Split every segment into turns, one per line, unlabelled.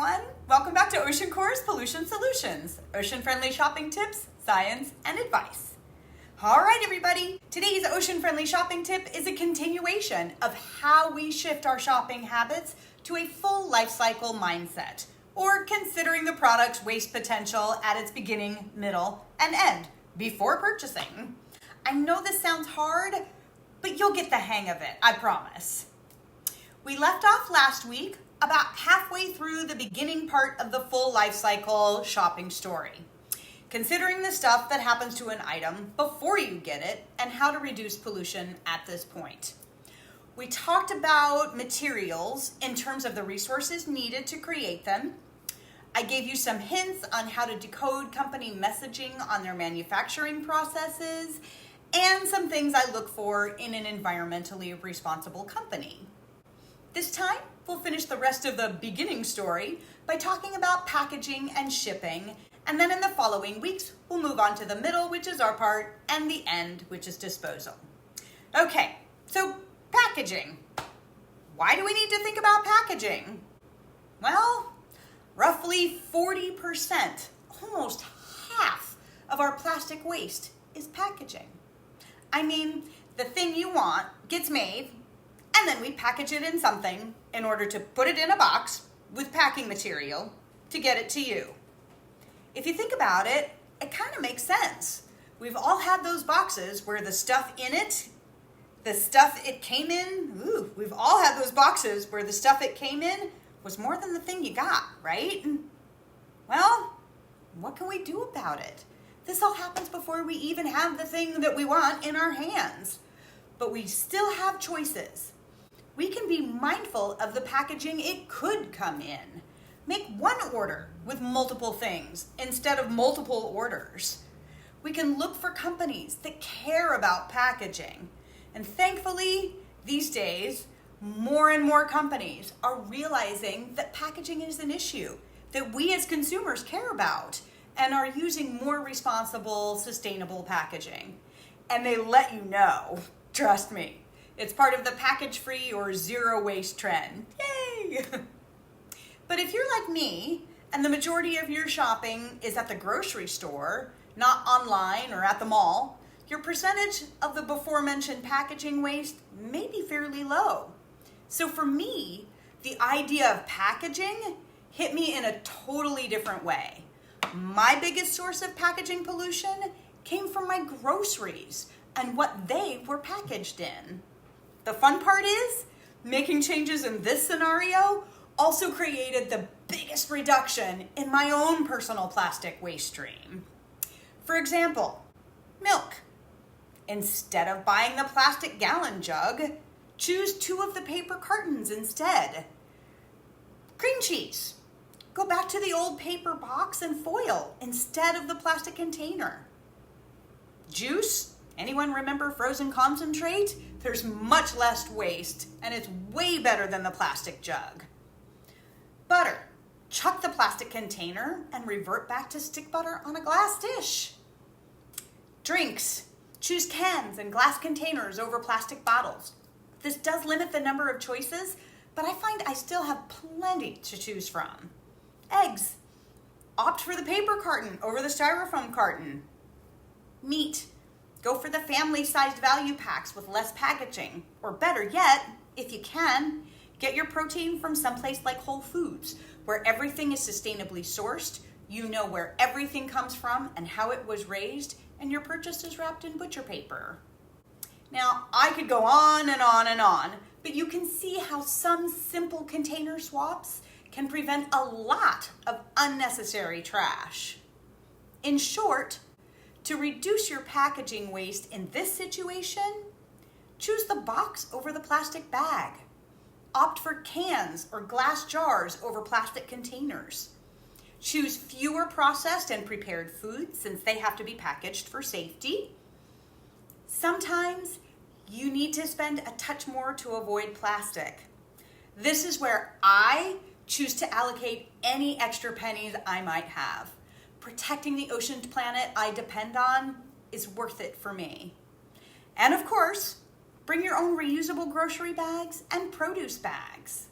everyone. Welcome back to OceanCore's Pollution Solutions, ocean-friendly shopping tips, science, and advice. All right, everybody. Today's ocean-friendly shopping tip is a continuation of how we shift our shopping habits to a full life cycle mindset, or considering the product's waste potential at its beginning, middle, and end before purchasing. I know this sounds hard, but you'll get the hang of it, I promise. We left off last week about halfway through the beginning part of the full life cycle shopping story, considering the stuff that happens to an item before you get it and how to reduce pollution at this point. We talked about materials in terms of the resources needed to create them. I gave you some hints on how to decode company messaging on their manufacturing processes and some things I look for in an environmentally responsible company. This time, we'll finish the rest of the beginning story by talking about packaging and shipping, and then in the following weeks, we'll move on to the middle, which is our part, and the end, which is disposal. Okay, so packaging. Why do we need to think about packaging? Well, roughly 40%, almost half of our plastic waste is packaging. I mean, the thing you want gets made, and then we package it in something in order to put it in a box with packing material to get it to you. If you think about it, it kind of makes sense. We've all had those boxes where the stuff in it, the stuff it came in, we've all had those boxes where the stuff it came in was more than the thing you got, right? Well, what can we do about it? This all happens before we even have the thing that we want in our hands. But we still have choices. We can be mindful of the packaging it could come in. Make one order with multiple things instead of multiple orders. We can look for companies that care about packaging. And thankfully, these days, more and more companies are realizing that packaging is an issue that we as consumers care about and are using more responsible, sustainable packaging. And they let you know, trust me. It's part of the package-free or zero-waste trend. Yay! But if you're like me, and the majority of your shopping is at the grocery store, not online or at the mall, your percentage of the before-mentioned packaging waste may be fairly low. So for me, the idea of packaging hit me in a totally different way. My biggest source of packaging pollution came from my groceries and what they were packaged in. The fun part is, making changes in this scenario also created the biggest reduction in my own personal plastic waste stream. For example, milk. Instead of buying the plastic gallon jug, choose 2 of the paper cartons instead. Cream cheese. Go back to the old paper box and foil instead of the plastic container. Juice. Anyone remember frozen concentrate? There's much less waste, and it's way better than the plastic jug. Butter. Chuck the plastic container and revert back to stick butter on a glass dish. Drinks. Choose cans and glass containers over plastic bottles. This does limit the number of choices, but I find I still have plenty to choose from. Eggs. Opt for the paper carton over the styrofoam carton. Meat. Go for the family-sized value packs with less packaging. Or better yet, if you can, get your protein from someplace like Whole Foods, where everything is sustainably sourced, you know where everything comes from and how it was raised, and your purchase is wrapped in butcher paper. Now, I could go on and on and on, but you can see how some simple container swaps can prevent a lot of unnecessary trash. In short, to reduce your packaging waste in this situation, choose the box over the plastic bag. Opt for cans or glass jars over plastic containers. Choose fewer processed and prepared foods since they have to be packaged for safety. Sometimes you need to spend a touch more to avoid plastic. This is where I choose to allocate any extra pennies I might have. Protecting the ocean planet I depend on is worth it for me. And of course, bring your own reusable grocery bags and produce bags.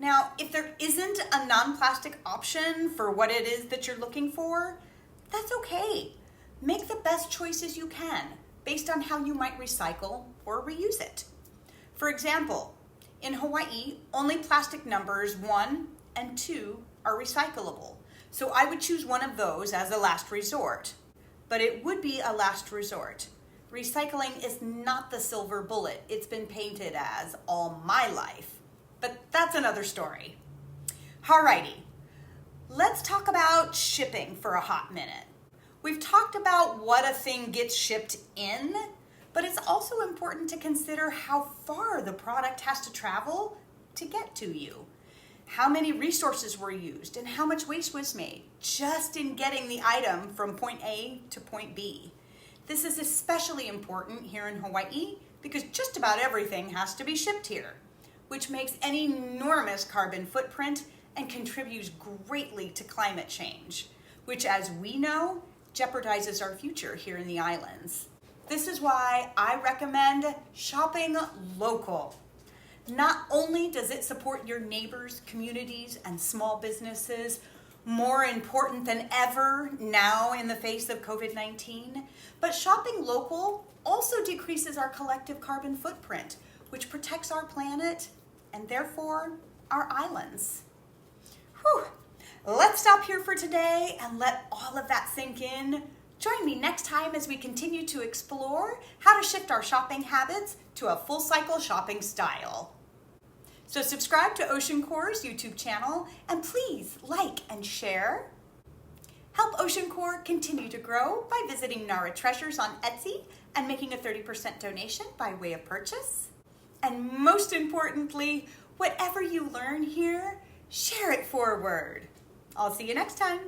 Now, if there isn't a non-plastic option for what it is that you're looking for, that's okay. Make the best choices you can based on how you might recycle or reuse it. For example, in Hawaii, only plastic numbers 1 and 2 are recyclable. So I would choose one of those as a last resort. But it would be a last resort. Recycling is not the silver bullet it's been painted as all my life. But that's another story. Alrighty, let's talk about shipping for a hot minute. We've talked about what a thing gets shipped in, but it's also important to consider how far the product has to travel to get to you. How many resources were used and how much waste was made just in getting the item from point A to point B. This is especially important here in Hawaii because just about everything has to be shipped here, which makes an enormous carbon footprint and contributes greatly to climate change, which, as we know, jeopardizes our future here in the islands. This is why I recommend shopping local. Not only does it support your neighbors, communities, and small businesses, more important than ever now in the face of COVID-19, but shopping local also decreases our collective carbon footprint, which protects our planet and therefore our islands. Whew. Let's stop here for today and let all of that sink in. Join me next time as we continue to explore how to shift our shopping habits to a full cycle shopping style. So subscribe to OceanCore's YouTube channel and please like and share. Help OceanCore continue to grow by visiting Nara Treasures on Etsy and making a 30% donation by way of purchase. And most importantly, whatever you learn here, share it forward. I'll see you next time.